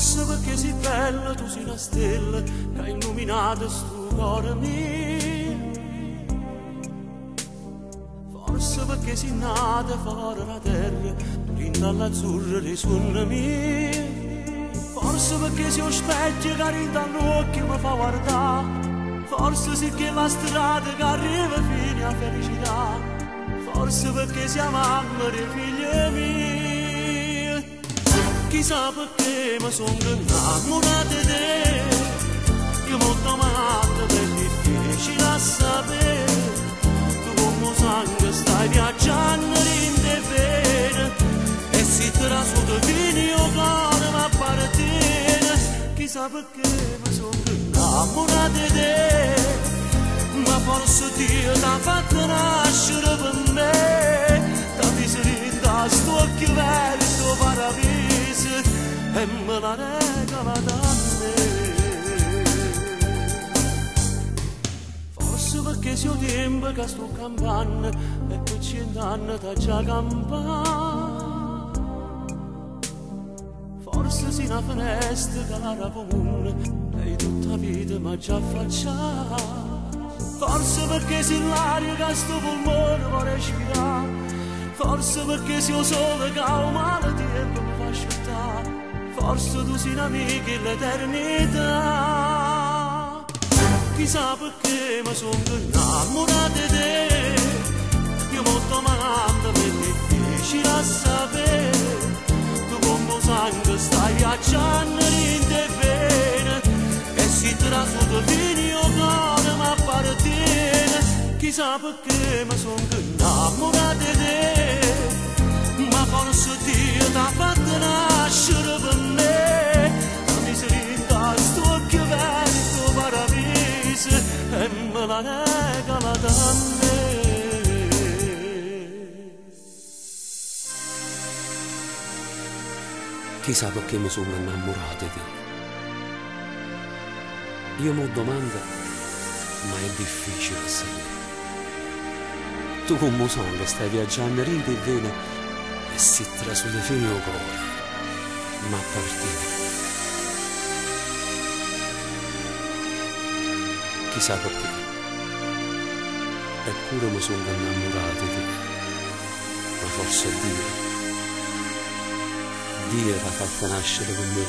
Forse perché sei bella, tu sei una stella che ha illuminato sto cuore mio. Forse perché sei nata fuori la terra, dentro all'azzurro dei suoni miei. Forse perché sei un specchio che rinde all'occhio mi fa guardare. Forse sì che la strada che arriva fino a felicità. Forse perché siamo mamma dei figli miei. Chissà perché mi sono innamorata di te. Io molto amata per difficile a sapere. Tu come sangue stai viaggiando in te bene. E si trasuda fino io cuore ma appartiene. Chissà perché mi sono innamorata di te. Ma forse Dio t'ha fatto nascere per me. Da miseria sto occhio verso paradiso e me la regala da me. Forse perché sia tempo che sto campando e per 100 anni t'ha già campato. Forse si una finestra che la comune e tutta la vita mi ha già affacciato. Forse perché sei l'aria che sto polmone vuole respirare. Forse perché sei il sole che ha un male tempo mi fa asciuttare. Forse tu sei un'amica l'eternità. Chissà perché mi sono innamorata di te. Io molto amata per difficile a sapere. Tu come sangue stai viaggiando in te bene. E si trasuda fino io cuore ma appartiene. Chissà perché mi sono innamorata di te. Ma forse Dio t'ha fatto nascere per me. La miseria sto occhio verso paradiso e me la regala da me. Chissà perché mi sono innamorata di te. Io mi domando, ma è difficile a sapere. Tu come sangue stai viaggiando ride e vene e si trasuda fino al cuore, ma appartiene. Chissà perché, eppure mi sono innamorato di te, ma forse Dio l'ha fatta nascere con me.